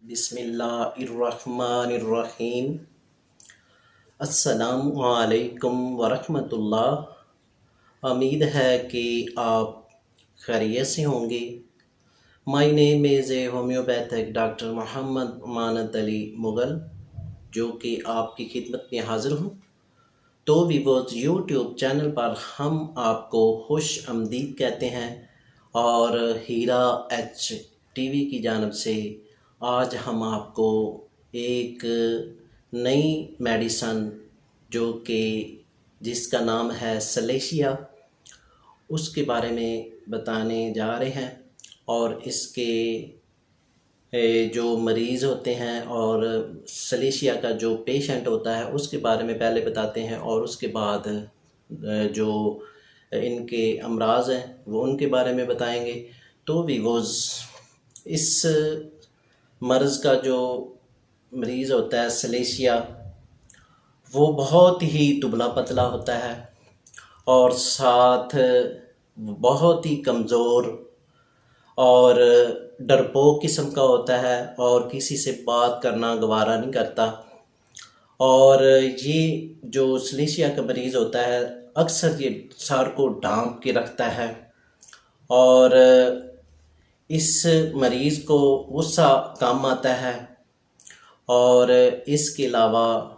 बिस्मिल्लाहिर्रहमानिर्रहीम। अस्सलामु अलैकुम वरहमतुल्लाह। उम्मीद है कि आप खैरियत से होंगे। My name is a homeopathic doctor Mohammad Manat Ali Mughal, जो कि आपकी खिदमत में हाज़िर हूँ। तो वीवर्स, यूट्यूब चैनल पर हम आपको खुश आमदीद कहते हैं और हीरा एच टीवी की जानिब से आज हम आपको एक नई मेडिसन जिसका नाम है सलेशिया, उसके बारे में बताने जा रहे हैं। और इसके जो मरीज़ होते हैं और सलेशिया का जो पेशेंट होता है उसके बारे में पहले बताते हैं, और उसके बाद जो इनके अमराज हैं वो उनके बारे में बताएंगे। तो वीवोज़, इस मर्ज़ का जो मरीज़ होता है सलेशिया, वो बहुत ही दुबला पतला होता है और साथ बहुत ही कमज़ोर और डरपोक किस्म का होता है और किसी से बात करना गवारा नहीं करता। और ये जो सलेशिया का मरीज़ होता है अक्सर ये सर को ढांप के रखता है और इस मरीज़ को गुस्सा कम आता है। और इसके अलावा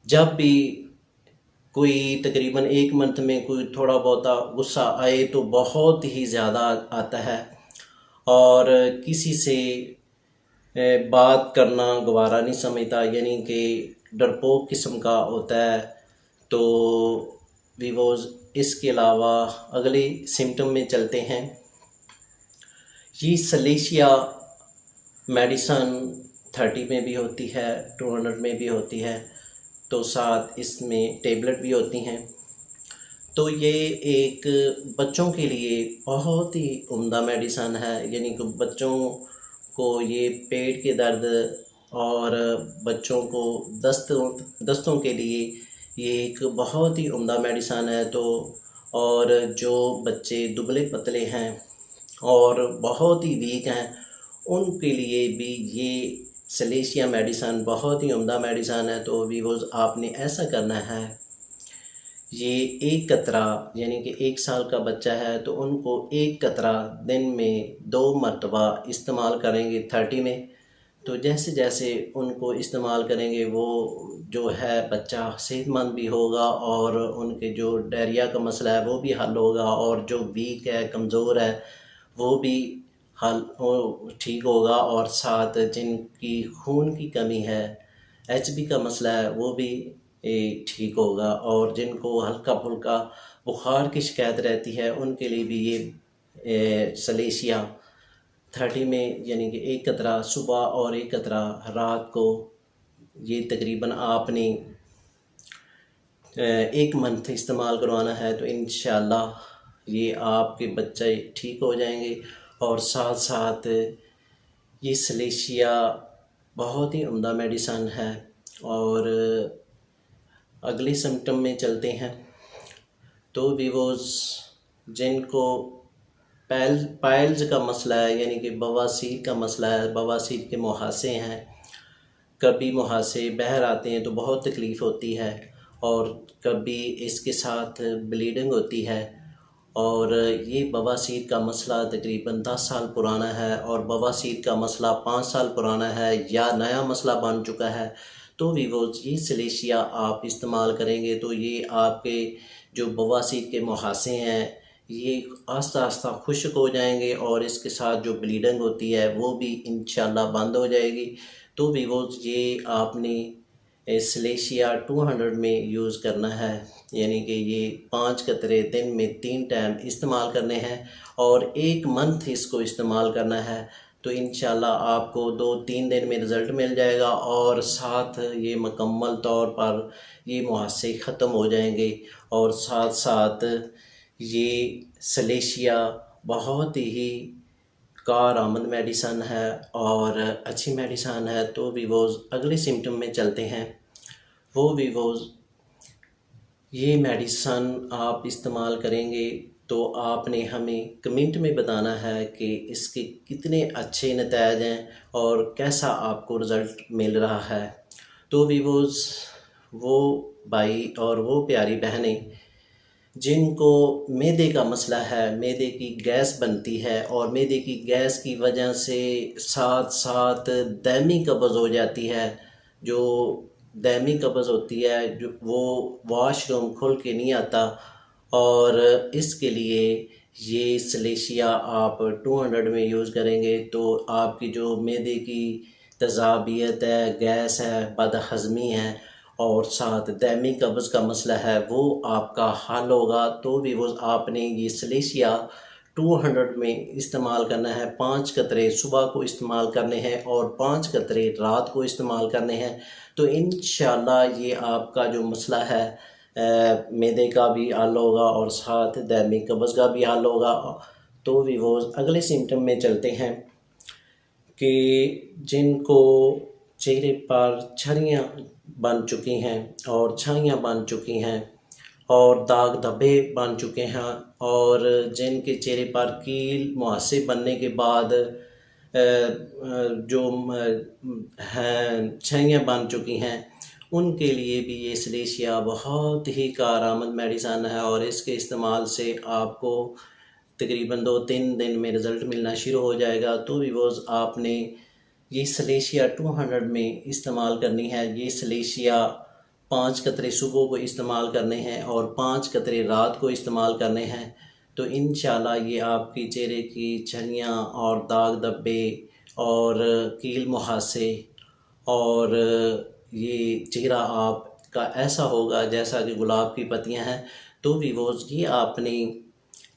जब भी कोई तकरीबन एक मंथ में कोई थोड़ा बहुत गुस्सा आए तो बहुत ही ज़्यादा आता है और किसी से बात करना गवारा नहीं समझता, यानी कि डरपोक किस्म का होता है। तो वीवोज़, इसके अलावा अगले सिम्टम में चलते हैं। ये सलेशिया मेडिसन 30 में भी होती है, 200 में भी होती है, तो साथ इसमें टेबलेट भी होती हैं। तो ये एक बच्चों के लिए बहुत ही उम्दा मेडिसन है, यानी कि बच्चों को ये पेट के दर्द और बच्चों को दस्तों के लिए ये एक बहुत ही उम्दा मेडिसन है। तो और जो बच्चे दुबले पतले हैं और बहुत ही वीक हैं उनके लिए भी ये सलेशिया मेडिसन बहुत ही उम्दा मेडिसन है। तो वीवोज़, आपने ऐसा करना है, ये एक कतरा, यानी कि 1 साल का बच्चा है तो उनको एक कतरा दिन में 2 मरतबा इस्तेमाल करेंगे 30 में। तो जैसे जैसे उनको इस्तेमाल करेंगे वो जो है बच्चा सेहतमंद भी होगा और उनके जो डायरिया का मसला है वो भी हल होगा, और जो वीक है, कमज़ोर है, वो भी हल ठीक होगा, और साथ जिनकी खून की कमी है, एचबी का मसला है, वो भी ठीक होगा, और जिनको हल्का फुल्का बुखार की शिकायत रहती है उनके लिए भी ये सलेशिया 30 में, यानी कि एक कतरा सुबह और एक कतरा रात को, ये तकरीबन आपने 1 मंथ इस्तेमाल करवाना है। तो इंशाल्लाह ये आपके बच्चे ठीक हो जाएंगे। और साथ साथ ये सलेशिया बहुत ही उम्दा मेडिसन है। और अगले सिम्टम में चलते हैं। तो वीवोज़, जिनको पाइल्स का मसला है, यानी कि बवासीर का मसला है, बवासीर के मुहासे हैं, कभी मुहासे बाहर आते हैं तो बहुत तकलीफ़ होती है, और कभी इसके साथ ब्लीडिंग होती है, और ये बवासीर का मसला तकरीबन 10 साल पुराना है, और बवासीर का मसला 5 साल पुराना है या नया मसला बन चुका है। तो वीवोज़, ये सलेशिया आप इस्तेमाल करेंगे तो ये आपके जो बवासीर के मुहासे हैं ये आस्ता आस्ता खुश्क हो जाएंगे, और इसके साथ जो ब्लीडिंग होती है वो भी इंशाल्लाह बंद हो जाएगी। तो वीवोज़, ये आपने सलेशिया 200 में यूज़ करना है, यानी कि ये 5 कतरे दिन में 3 टाइम इस्तेमाल करने हैं और 1 मंथ इसको इस्तेमाल करना है। तो इंशाल्लाह आपको 2-3 दिन में रिज़ल्ट मिल जाएगा, और साथ ये मुकम्मल तौर पर ये मुहासे ख़त्म हो जाएंगे। और साथ साथ ये सलेशिया बहुत ही कारआमद मेडिसन है और अच्छी मेडिसन है। तो वीवोज़, अगले सिम्टम में चलते हैं। वो वीवोज़, ये मेडिसन आप इस्तेमाल करेंगे तो आपने हमें कमेंट में बताना है कि इसके कितने अच्छे नतीजे हैं और कैसा आपको रिज़ल्ट मिल रहा है। तो व्यूअर्स, वो भाई और वो प्यारी बहनें जिनको मैदे का मसला है, मैदे की गैस बनती है और मैदे की गैस की वजह से साथ साथ दायमी कब्ज़ हो जाती है, जो दायमी कब्ज़ होती है जो वो वॉशरूम खुल के नहीं आता, और इसके लिए ये सलेशिया आप 200 में यूज़ करेंगे तो आपकी जो मैदे की तेज़ाबियत है, गैस है, बदहज़मी है और साथ दायमी कब्ज़ का मसला है वो आपका हल होगा। तो भी वो आपने ये सलेशिया 200 में इस्तेमाल करना है। 5 कतरे सुबह को इस्तेमाल करने हैं और 5 कतरे रात को इस्तेमाल करने हैं। तो इंशाल्लाह ये आपका जो मसला है मैदे का भी हल होगा और साथ दायमी कब्ज़ का भी हल होगा। तो भी वो अगले सिम्टम में चलते हैं कि जिनको चेहरे पर छरियाँ बन चुकी हैं और छाइयाँ बन चुकी हैं और दाग धब्बे बन चुके हैं और जिनके चेहरे पर कील मुहासे बनने के बाद जो हैं छाइयाँ बन चुकी हैं, उनके लिए भी ये सलेशिया बहुत ही कारआमद मेडिसन है और इसके इस्तेमाल से आपको तकरीबन 2-3 दिन में रिज़ल्ट मिलना शुरू हो जाएगा। तो व्यूअर्स, आपने ये सलेशिया 200 में इस्तेमाल करनी है। ये सलेशिया 5 कतरे सुबह को इस्तेमाल करने हैं और 5 कतरे रात को इस्तेमाल करने हैं। तो इंशाल्लाह ये आपकी चेहरे की झुर्रियाँ और दाग धब्बे और कील मुहासे और ये चेहरा आपका ऐसा होगा जैसा कि गुलाब की पत्तियां हैं। तो व्यूअर्स, ये आपने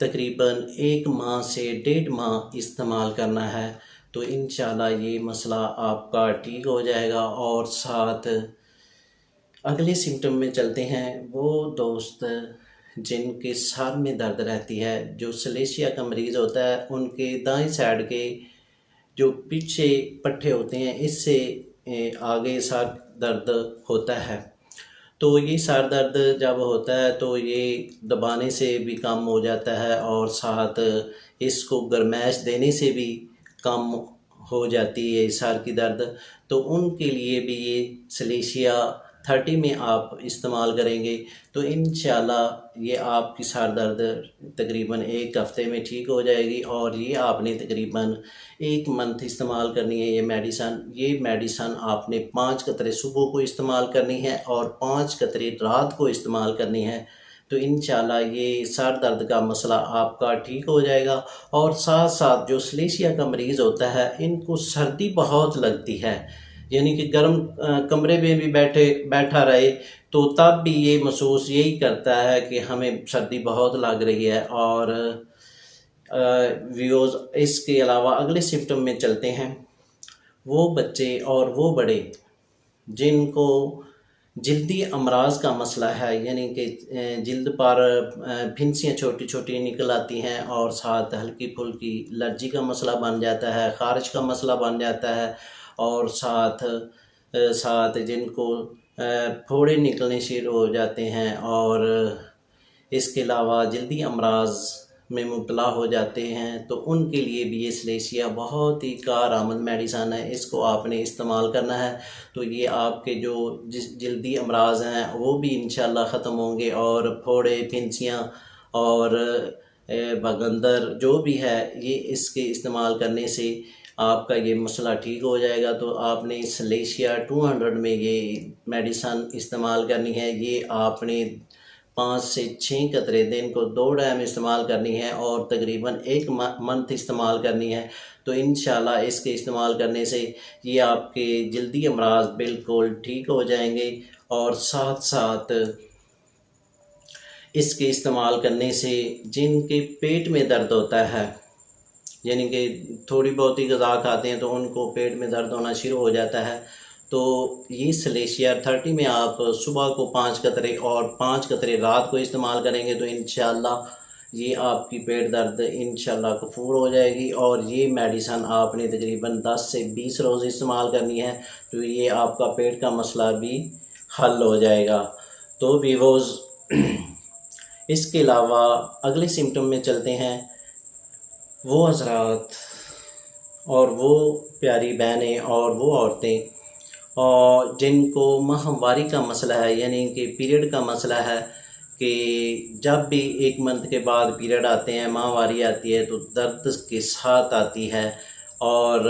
तकरीबन 1 माह से 1.5 माह इस्तेमाल करना है। तो इंशाल्लाह ये मसला आपका ठीक हो जाएगा। और साथ अगले सिम्टम में चलते हैं। वो दोस्त जिनके सर में दर्द रहती है, जो सलेशिया का मरीज़ होता है, उनके दाएं साइड के जो पीछे पट्टे होते हैं, इससे आगे सर दर्द होता है। तो ये सर दर्द जब होता है तो ये दबाने से भी कम हो जाता है और साथ इसको गर्माइश देने से भी कम हो जाती है सर की दर्द। तो उनके लिए भी ये सलेशिया 30 में आप इस्तेमाल करेंगे तो इंशाल्लाह ये आपकी सर दर्द तकरीबन 1 हफ़्ते में ठीक हो जाएगी। और ये आपने तकरीबन 1 मंथ इस्तेमाल करनी है ये मेडिसन आपने 5 कतरे सुबह को इस्तेमाल करनी है और 5 कतरे रात को इस्तेमाल करनी है। तो इंशाल्लाह ये सर दर्द का मसला आपका ठीक हो जाएगा। और साथ साथ जो सलेशिया का मरीज़ होता है, इनको सर्दी बहुत लगती है, यानी कि गर्म कमरे में भी बैठा रहे तो तब भी ये महसूस यही करता है कि हमें सर्दी बहुत लग रही है। और व्यूअर्स, इसके अलावा अगले सिम्टम में चलते हैं। वो बच्चे और वो बड़े जिनको जल्दी अमराज का मसला है, यानी कि जल्द पर फिंसियाँ छोटी छोटी निकल आती हैं और साथ हल्की फुल्की एलर्जी का मसला बन जाता है, ख़ारिश का मसला बन जाता है और साथ जिनको फोड़े निकलने शुरू हो जाते हैं और इसके अलावा जल्दी अमराज में मुब्तला हो जाते हैं, तो उनके लिए भी ये सलेशिया बहुत ही कारआमद मेडिसन है। इसको आपने इस्तेमाल करना है तो ये आपके जो जल्दी अमराज हैं वो भी इंशाल्लाह ख़त्म होंगे और फोड़े फिंसियाँ और बगंदर जो भी है, ये इसके इस्तेमाल करने से आपका ये मसला ठीक हो जाएगा। तो आपने सलेशिया 200 में ये मेडिसन इस्तेमाल करनी है। ये आपने 5 से 6 कतरे दिन को 2 टाइम इस्तेमाल करनी है और तकरीबन 1 मंथ इस्तेमाल करनी है। तो इंशाल्लाह इसके इस्तेमाल करने से ये आपके जल्दी अमराज बिल्कुल ठीक हो जाएंगे। और साथ साथ इसके इस्तेमाल करने से जिनके पेट में दर्द होता है, यानी कि थोड़ी बहुत ही ग़िज़ा खाते हैं तो उनको पेट में दर्द होना शुरू हो जाता है, तो ये सलेशिया 30 में आप सुबह को 5 कतरे और 5 कतरे रात को इस्तेमाल करेंगे तो इंशाल्लाह ये आपकी पेट दर्द इंशाल्लाह कफ़ूर हो जाएगी। और ये मेडिसन आपने तकरीबन 10 से 20 रोज़ इस्तेमाल करनी है तो ये आपका पेट का मसला भी हल हो जाएगा। तो व्यूअर्स, इसके अलावा अगले सिम्टम में चलते हैं। वो हज़रात और वो प्यारी बहनें और वो औरतें और जिनको माहवारी का मसला है, यानी कि पीरियड का मसला है, कि जब भी 1 मंथ के बाद पीरियड आते हैं, माहवारी आती है तो दर्द के साथ आती है और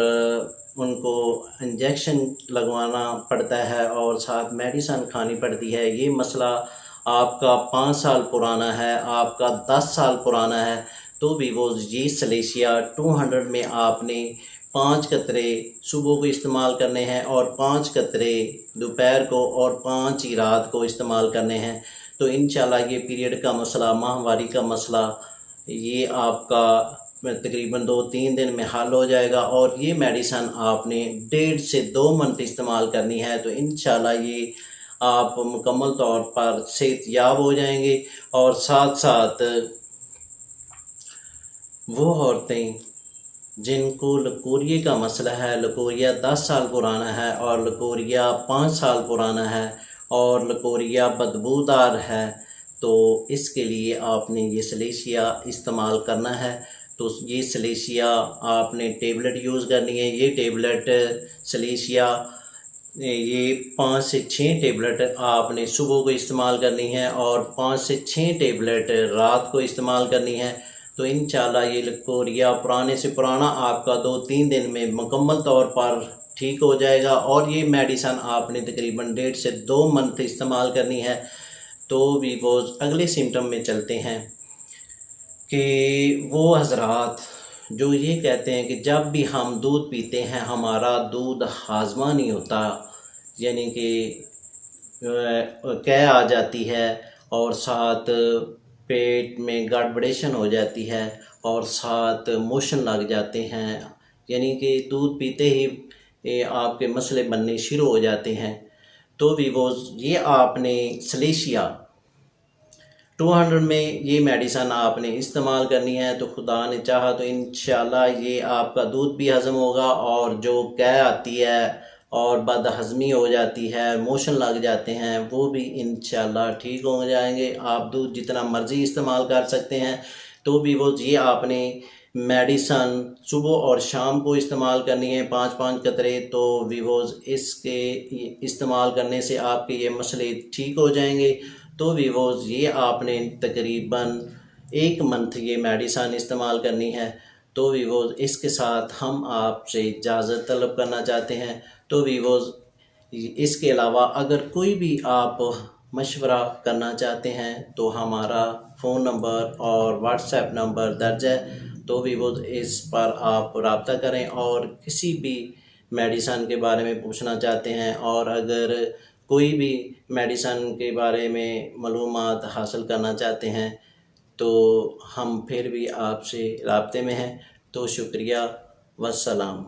उनको इंजेक्शन लगवाना पड़ता है और साथ मेडिसिन खानी पड़ती है। ये मसला आपका 5 साल पुराना है, आपका 10 साल पुराना है, तो भी वो ये सलेशिया 200 में आपने 5 कतरे सुबह को इस्तेमाल करने हैं और 5 कतरे दोपहर को और 5 ही रात को इस्तेमाल करने हैं। तो इंशाल्लाह ये पीरियड का मसला, माहवारी का मसला, ये आपका तकरीबन 2-3 दिन में हल हो जाएगा और ये मेडिसिन आपने 1.5 से 2 मंथ इस्तेमाल करनी है। तो इंशाल्लाह ये आप मुकम्मल तौर पर सेहतयाब हो जाएंगे। और साथ साथ वो औरतें जिनको लकोरिये का मसला है, लकोरिया 10 साल पुराना है और लकोरिया 5 साल पुराना है और लकोरिया बदबूदार है, तो इसके लिए आपने ये सलेशिया इस्तेमाल करना है। तो ये सलेशिया आपने टेबलेट यूज़ करनी है। ये टेबलेट सलेशिया ये 5 से 6 टेबलेट आपने सुबह को इस्तेमाल करनी है और 5 से 6 टेबलेट रात को इस्तेमाल करनी है। तो इंशाल्लाह ये लकोरिया पुराने से पुराना आपका 2-3 दिन में मुकम्मल तौर पर ठीक हो जाएगा और ये मेडिसिन आपने तकरीबन 1.5 से 2 मंथ इस्तेमाल करनी है। तो भी वो अगले सिम्टम में चलते हैं कि वो हज़रात जो ये कहते हैं कि जब भी हम दूध पीते हैं हमारा दूध हाज़मा नहीं होता, यानी कि कै आ जाती है और साथ पेट में गड़बड़ेशन हो जाती है और साथ मोशन लग जाते हैं, यानी कि दूध पीते ही आपके मसले बनने शुरू हो जाते हैं। तो भी वो ये आपने सलेशिया 200 में ये मेडिसिन आपने इस्तेमाल करनी है। तो खुदा ने चाहा तो इंशाल्लाह ये आपका दूध भी हज़म होगा और जो कै आती है और बदहज़मी हो जाती है, मोशन लग जाते हैं, वो भी इंशाल्लाह ठीक हो जाएंगे। आप दूध जितना मर्ज़ी इस्तेमाल कर सकते हैं। तो भी वो ये आपने मेडिसिन सुबह और शाम को इस्तेमाल करनी है 5-5 कतरे। तो वीवोज़ इसके इस्तेमाल करने से आपके ये मसले ठीक हो जाएंगे। तो वीवोज़ ये आपने तकरीबन 1 मंथ ये मेडिसिन इस्तेमाल करनी है। तो वीवोज़ इसके साथ हम आपसे इजाज़त तलब करना चाहते हैं। तो वीवोज़ इसके अलावा अगर कोई भी आप मशवरा करना चाहते हैं तो हमारा फ़ोन नंबर और व्हाट्सएप नंबर दर्ज है। तो वीवोज़ इस पर आप रब्ता करें और किसी भी मेडिसिन के बारे में पूछना चाहते हैं और अगर कोई भी मेडिसिन के बारे में मालूमात हासिल करना चाहते हैं तो हम फिर भी आपसे राब्ते में हैं। तो शुक्रिया, वस्सलाम।